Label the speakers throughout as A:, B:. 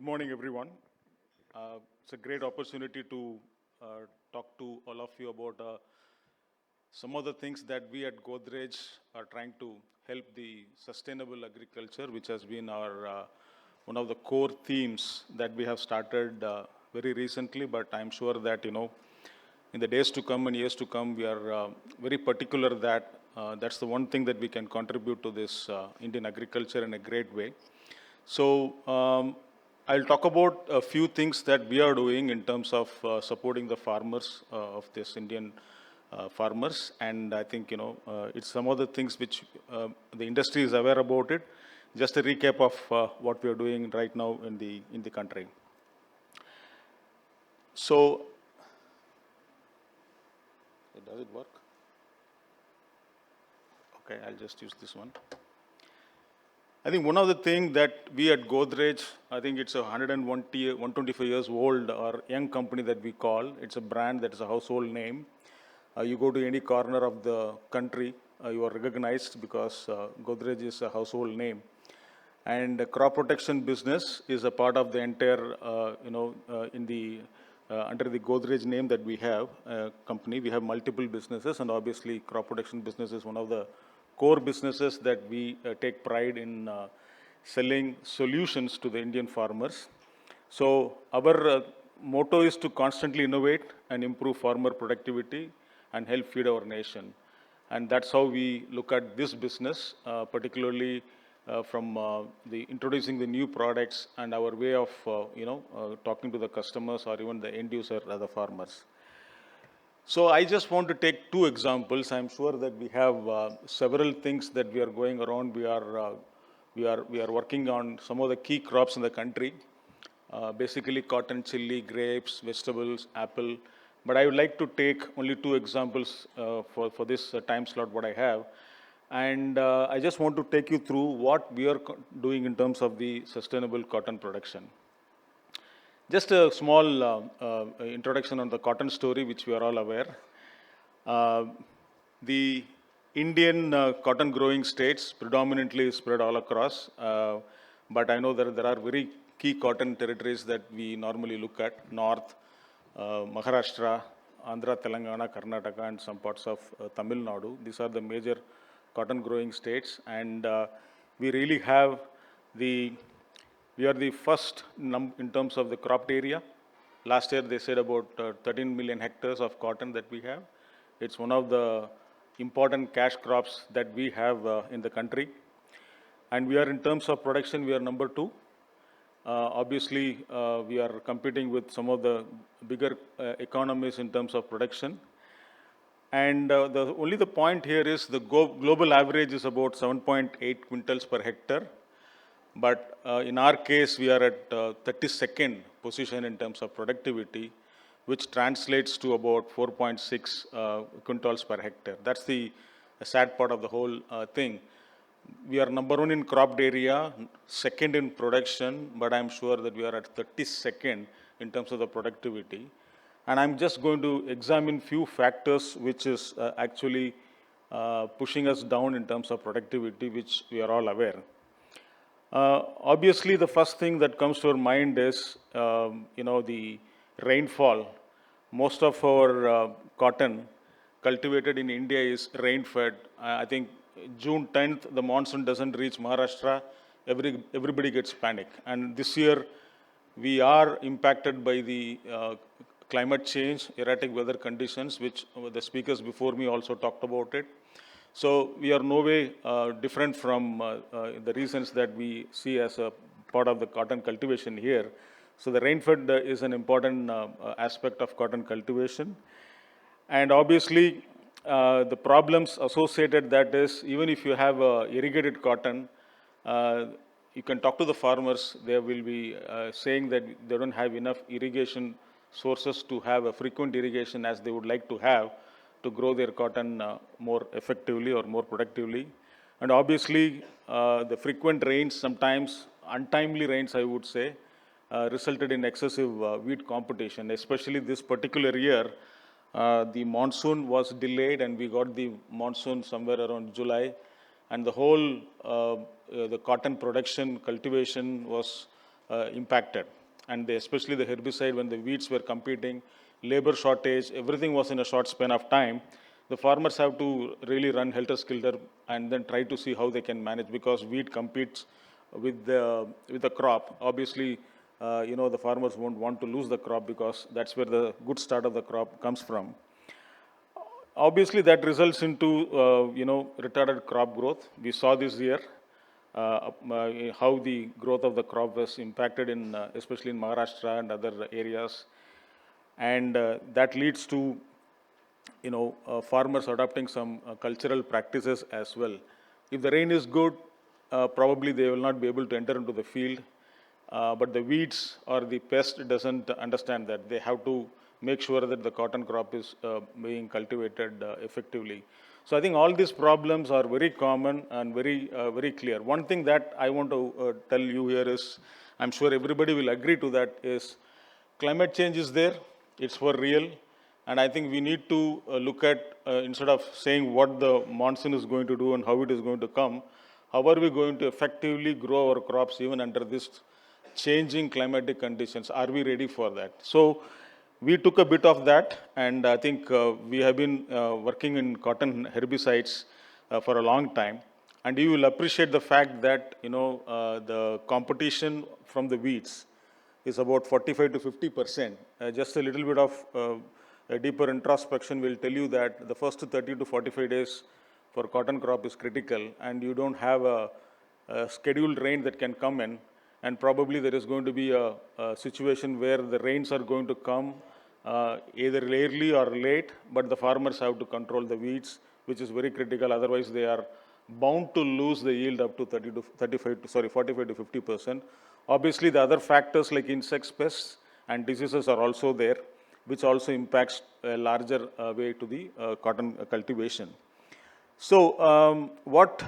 A: Good morning, everyone. It's a great opportunity to talk to all of you about some of the things that we at Godrej are trying to help the sustainable agriculture, which has been our one of the core themes that we have started very recently. But I'm sure that in the days to come and years to come, we are very particular that that's the one thing that we can contribute to this Indian agriculture in a great way. So I'll talk about a few things that we are doing in terms of supporting the farmers of this Indian farmers, and I think it's some of the things which the industry is aware about it. Just a recap of what we are doing right now in the country. So, does it work? Okay, I'll just use this one. I think one of the things that we at Godrej, I think it's a 125 years old or young company that we call. It's a brand that is a household name. You go to any corner of the country, you are recognized because Godrej is a household name. And the crop protection business is a part of the entire, in the under the Godrej name that we have company. We have multiple businesses, and obviously crop protection business is one of the core businesses that we take pride in selling solutions to the Indian farmers. So our motto is to constantly innovate and improve farmer productivity and help feed our nation. And that's how we look at this business, particularly from the introducing the new products and our way of talking to the customers or even the end user or the farmers. So I just want to take two examples. I'm sure that we have several things that we are going around. We are working on some of the key crops in the country, basically cotton, chili, grapes, vegetables, apple. But I would like to take only two examples for this time slot what I have. And I just want to take you through what we are doing in terms of the sustainable cotton production. Just a small introduction on the cotton story, which we are all aware. The Indian cotton growing states predominantly spread all across, but I know that there are very key cotton territories that we normally look at: North, Maharashtra, Andhra, Telangana, Karnataka, and some parts of Tamil Nadu. These are the major cotton growing states, and we really have we are the first in terms of the cropped area. Last year they said about 13 million hectares of cotton that we have. It's one of the important cash crops that we have in the country. And we are in terms of production, we are number 2. Obviously, we are competing with some of the bigger economies in terms of production. And only the point here is the global average is about 7.8 quintals per hectare. But in our case, we are at 32nd position in terms of productivity, which translates to about 4.6 quintals per hectare. That's the sad part of the whole thing. We are number 1 in cropped area, 2nd in production, but I'm sure that we are at 32nd in terms of the productivity. And I'm just going to examine few factors which is actually pushing us down in terms of productivity, which we are all aware. Obviously, the first thing that comes to our mind is, the rainfall. Most of our cotton cultivated in India is rain-fed. I think June 10th, the monsoon doesn't reach Maharashtra, everybody gets panic. And this year, we are impacted by the climate change, erratic weather conditions, which the speakers before me also talked about it. So we are no way different from the reasons that we see as a part of the cotton cultivation here. So the rain-fed is an important aspect of cotton cultivation. And obviously, the problems associated that is, even if you have irrigated cotton, you can talk to the farmers. They will be saying that they don't have enough irrigation sources to have a frequent irrigation as they would like to have to grow their cotton more effectively or more productively. And obviously, the frequent rains, sometimes untimely rains, I would say, resulted in excessive wheat competition. Especially this particular year, the monsoon was delayed and we got the monsoon somewhere around July. And the whole, the cotton production, cultivation was impacted. And especially the herbicide, when the weeds were competing, labor shortage, everything was in a short span of time. The farmers have to really run helter-skelter and then try to see how they can manage, because wheat competes with the crop. Obviously, the farmers won't want to lose the crop, because that's where the good start of the crop comes from. Obviously, that results into retarded crop growth. We saw this year how the growth of the crop was impacted in especially in Maharashtra and other areas, and that leads to farmers adopting some cultural practices as well. If the rain is good, probably they will not be able to enter into the field. But the weeds or the pest doesn't understand that. They have to make sure that the cotton crop is being cultivated effectively. So I think all these problems are very common and very clear. One thing that I want to tell you here is, I'm sure everybody will agree to that, is climate change is there. It's for real. And I think we need to look at, instead of saying what the monsoon is going to do and how it is going to come, how are we going to effectively grow our crops even under this changing climatic conditions? Are we ready for that? So we took a bit of that, and I think we have been working in cotton herbicides for a long time. And you will appreciate the fact that, the competition from the weeds is about 45 to 50%. Just a little bit of a deeper introspection will tell you that the first 30 to 45 days for cotton crop is critical, and you don't have a scheduled rain that can come in, and probably there is going to be a situation where the rains are going to come either early or late, but the farmers have to control the weeds, which is very critical. Otherwise, they are bound to lose the yield up to 45 to 50%. Obviously, the other factors like insects, pests, and diseases are also there, which also impacts a larger way to the cotton cultivation. So what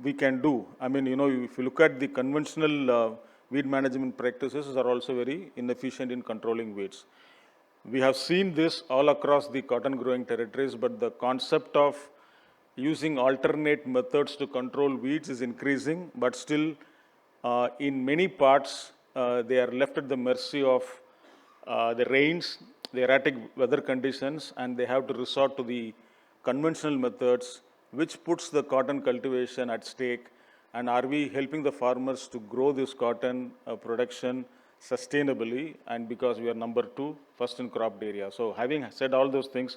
A: we can do, I mean, if you look at the conventional weed management practices are also very inefficient in controlling weeds. We have seen this all across the cotton growing territories, but the concept of using alternate methods to control weeds is increasing, but still in many parts they are left at the mercy of the rains, the erratic weather conditions, and they have to resort to the conventional methods, which puts the cotton cultivation at stake. And are we helping the farmers to grow this cotton production sustainably? And because we are number 2, first in cropped area. So having said all those things,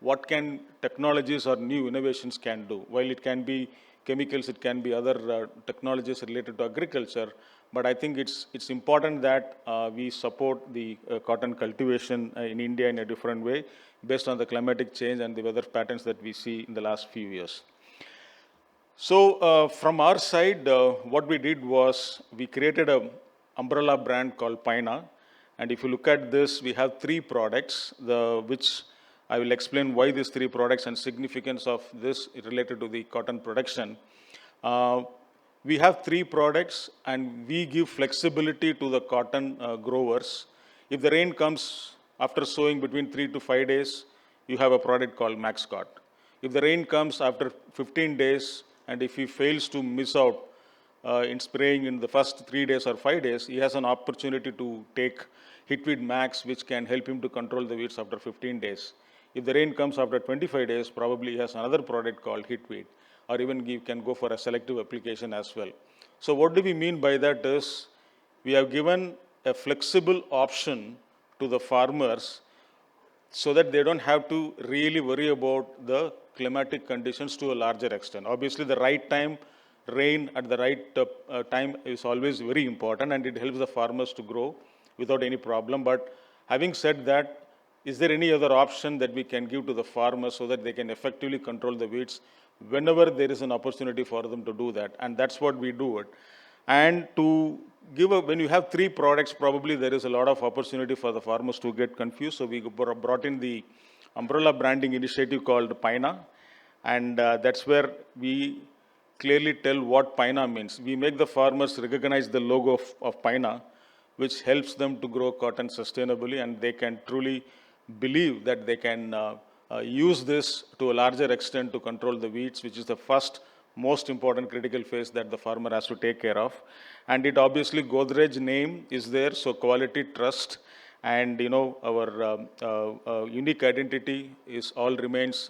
A: what can technologies or new innovations can do? While it can be chemicals, it can be other technologies related to agriculture, but I think it's important that we support the cotton cultivation in India in a different way based on the climatic change and the weather patterns that we see in the last few years. So from our side, what we did was we created an umbrella brand called Paina. And if you look at this, we have 3 products, which I will explain why these 3 products and significance of this related to the cotton production. We have 3 products, and we give flexibility to the cotton growers. If the rain comes after sowing between 3 to 5 days, you have a product called MaxCot. If the rain comes after 15 days, and if he fails to miss out in spraying in the first 3 days or 5 days, he has an opportunity to take Hitweed Max, which can help him to control the weeds after 15 days. If the rain comes after 25 days, probably he has another product called Hitweed, or even he can go for a selective application as well. So what do we mean by that is, we have given a flexible option to the farmers so that they don't have to really worry about the climatic conditions to a larger extent. Obviously, the right time, rain at the right time is always very important, and it helps the farmers to grow without any problem. But having said that, is there any other option that we can give to the farmers so that they can effectively control the weeds whenever there is an opportunity for them to do that? And that's what we do it. And to give when you have 3 products, probably there is a lot of opportunity for the farmers to get confused. So we brought in the umbrella branding initiative called Paina. And that's where we clearly tell what Paina means. We make the farmers recognize the logo of Paina, which helps them to grow cotton sustainably, and they can truly believe that they can use this to a larger extent to control the weeds, which is the first most important critical phase that the farmer has to take care of. And it obviously, Godrej name is there, so quality, trust, and our unique identity is all remains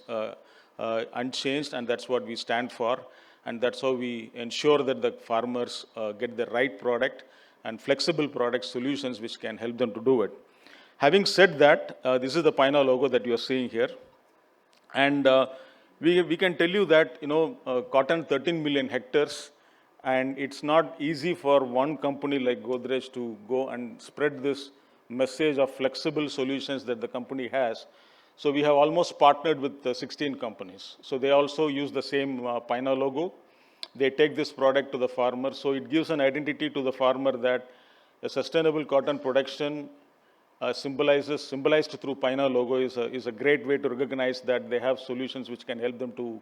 A: unchanged, and that's what we stand for. And that's how we ensure that the farmers get the right product and flexible product solutions which can help them to do it. Having said that, this is the Pina logo that you are seeing here. And we can tell you that, cotton 13 million hectares, and it's not easy for one company like Godrej to go and spread this message of flexible solutions that the company has. So we have almost partnered with 16 companies. So they also use the same Pina logo. They take this product to the farmer. So it gives an identity to the farmer that a sustainable cotton production symbolized through Pina logo is a great way to recognize that they have solutions which can help them to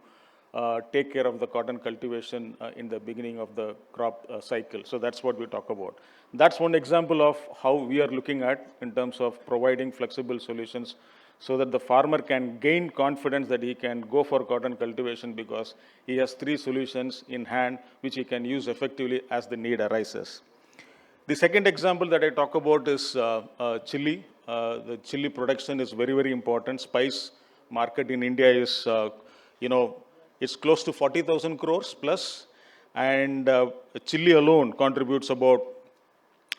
A: take care of the cotton cultivation in the beginning of the crop cycle. So that's what we talk about. That's one example of how we are looking at in terms of providing flexible solutions so that the farmer can gain confidence that he can go for cotton cultivation because he has 3 solutions in hand which he can use effectively as the need arises. The second example that I talk about is chili. The chili production is very, very important. Spice market in India is, it's close to 40,000 crores plus. And chili alone contributes about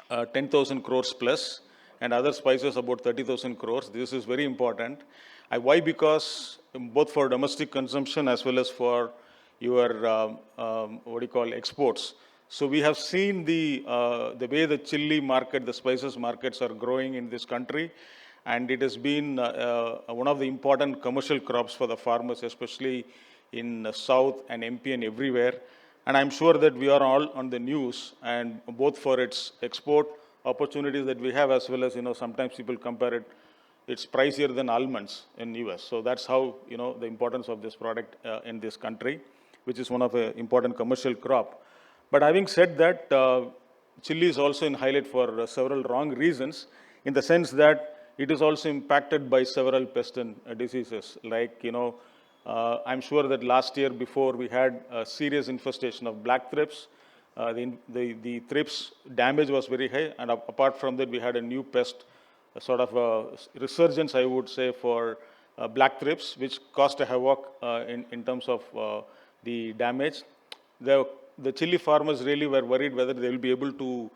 A: 10,000 crores plus. And other spices about 30,000 crores. This is very important. Why? Because both for domestic consumption as well as for your, exports. So we have seen the way the chili market, the spices markets are growing in this country, and it has been one of the important commercial crops for the farmers, especially in the South and MP and everywhere. And I'm sure that we are all on the news, and both for its export opportunities that we have, as well as, sometimes people compare it, it's pricier than almonds in US. So that's how, the importance of this product in this country, which is one of the important commercial crop. But having said that, chili is also in highlight for several wrong reasons, in the sense that it is also impacted by several pest and diseases. Like, I'm sure that last year before we had a serious infestation of black thrips. The thrips damage was very high, and apart from that, we had a new pest, a sort of a resurgence, I would say, for black thrips, which caused a havoc in terms of the damage. The chili farmers really were worried whether they will be able to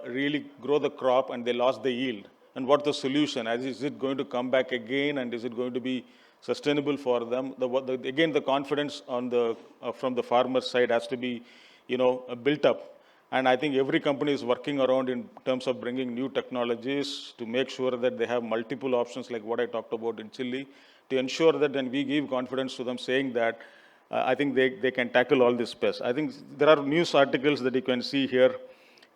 A: really grow the crop, and they lost the yield. And what's the solution? Is it going to come back again, and is it going to be sustainable for them? Again, the confidence on from the farmer side has to be, built up. And I think every company is working around in terms of bringing new technologies to make sure that they have multiple options, like what I talked about in chili, to ensure that then we give confidence to them, saying that I think they can tackle all this pests. I think there are news articles that you can see here.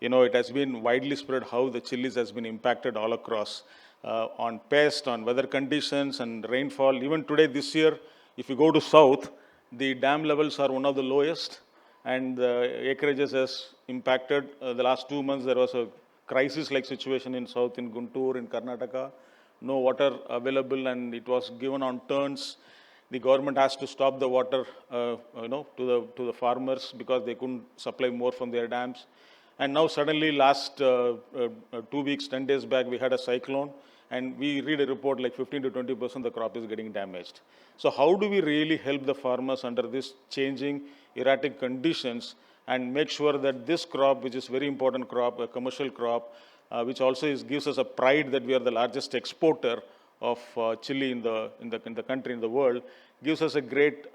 A: It has been widely spread how the chilies has been impacted all across on pest, on weather conditions and rainfall. Even today, this year, if you go to south, the dam levels are one of the lowest, and the acreages has impacted. The last 2 months, there was a crisis-like situation in south, in Guntur, in Karnataka. No water available, and it was given on turns. The government has to stop the water, to the farmers because they couldn't supply more from their dams. And now suddenly, last 2 weeks, 10 days back, we had a cyclone, and we read a report like 15 to 20% of the crop is getting damaged. So how do we really help the farmers under this changing, erratic conditions, and make sure that this crop, which is very important crop, a commercial crop, which also gives us a pride that we are the largest exporter of chili in the country, in the world, gives us a great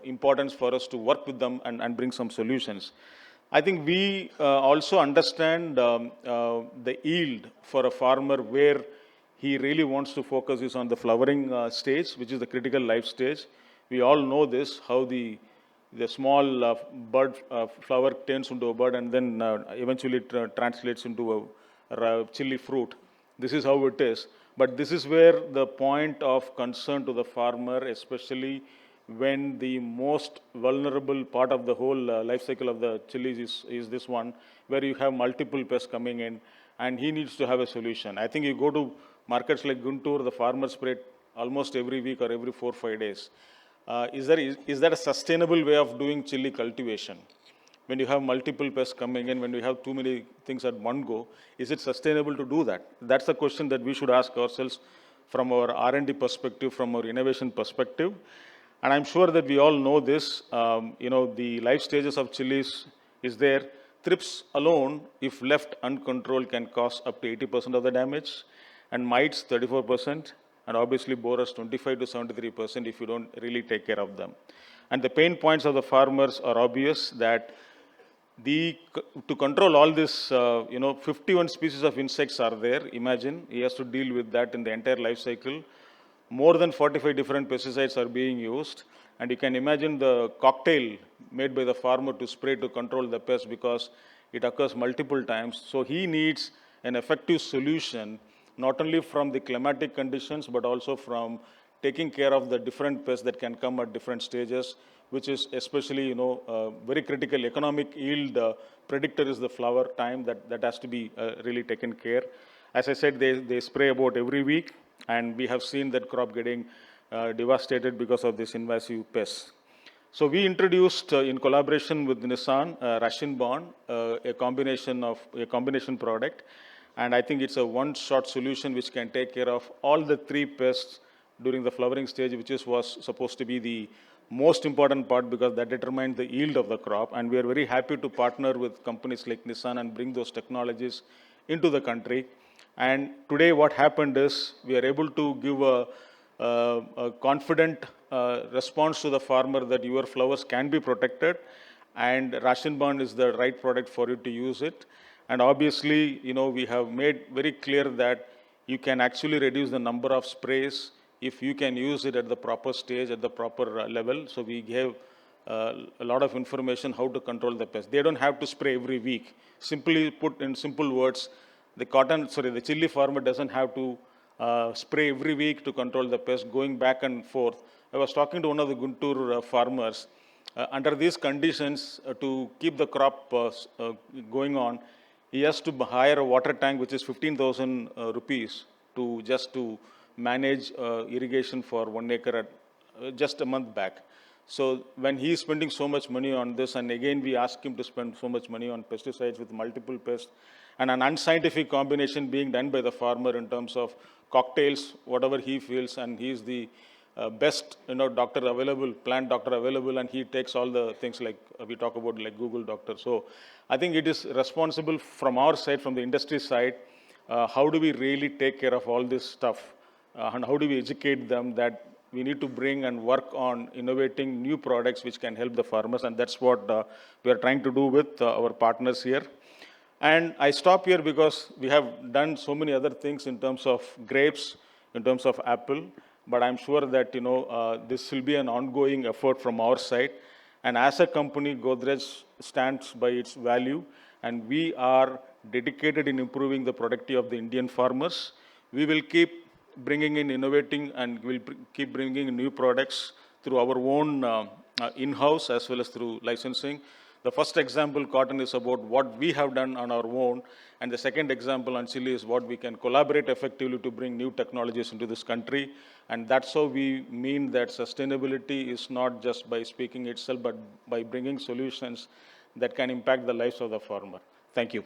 A: importance for us to work with them and bring some solutions. I think we also understand the yield for a farmer, where he really wants to focus is on the flowering stage, which is the critical life stage. We all know this, how the small bud flower turns into a bud, and then eventually translates into a chili fruit. This is how it is. But this is where the point of concern to the farmer, especially when the most vulnerable part of the whole life cycle of the chilies is this one, where you have multiple pests coming in, and he needs to have a solution. I think you go to markets like Guntur, the farmers spray almost every week or every 4 or 5 days. is that a sustainable way of doing chili cultivation? When you have multiple pests coming in, when you have too many things at one go, is it sustainable to do that? That's the question that we should ask ourselves from our R&D perspective, from our innovation perspective. And I'm sure that we all know this. The life stages of chilies is there. Thrips alone, if left uncontrolled, can cause up to 80% of the damage, and mites 34%, and obviously borers 25 to 73% if you don't really take care of them. And the pain points of the farmers are obvious that to control all this, 51 species of insects are there. Imagine he has to deal with that in the entire life cycle. More than 45 different pesticides are being used, and you can imagine the cocktail made by the farmer to spray to control the pest because it occurs multiple times. So he needs an effective solution, not only from the climatic conditions, but also from taking care of the different pests that can come at different stages, which is especially, very critical. Economic yield predictor is the flower time that has to be really taken care. As I said, they spray about every week, and we have seen that crop getting devastated because of this invasive pests. So we introduced, in collaboration with Nissan, Russian Bond, a combination product, and I think it's a one-shot solution which can take care of all the three pests during the flowering stage, which was supposed to be the most important part because that determined the yield of the crop. And we are very happy to partner with companies like Nissan and bring those technologies into the country. And today what happened is we are able to give a confident response to the farmer that your flowers can be protected, and Ration Bond is the right product for you to use it. And obviously, we have made very clear that you can actually reduce the number of sprays if you can use it at the proper stage, at the proper level. So we gave a lot of information how to control the pest. They don't have to spray every week. Simply put in simple words, the chili farmer doesn't have to spray every week to control the pest, going back and forth. I was talking to one of the Guntur farmers. Under these conditions, to keep the crop going on, he has to hire a water tank, which is 15,000 rupees to manage irrigation for 1 acre just a month back. So when he is spending so much money on this, and again we ask him to spend so much money on pesticides with multiple pests, and an unscientific combination being done by the farmer in terms of cocktails, whatever he feels, and he is the best doctor available, plant doctor available, and he takes all the things like we talk about, like Google doctor. So I think it is responsible from our side, from the industry side, how do we really take care of all this stuff, and how do we educate them that we need to bring and work on innovating new products which can help the farmers, and that's what we are trying to do with our partners here. And I stop here because we have done so many other things in terms of grapes, in terms of apple, but I'm sure that this will be an ongoing effort from our side. And as a company, Godrej stands by its value, and we are dedicated in improving the productivity of the Indian farmers. We will keep bringing in innovating, and we'll keep bringing in new products through our own in-house as well as through licensing. The first example, cotton, is about what we have done on our own, and the second example on chili is what we can collaborate effectively to bring new technologies into this country. And that's how we mean that sustainability is not just by speaking itself, but by bringing solutions that can impact the lives of the farmer. Thank you.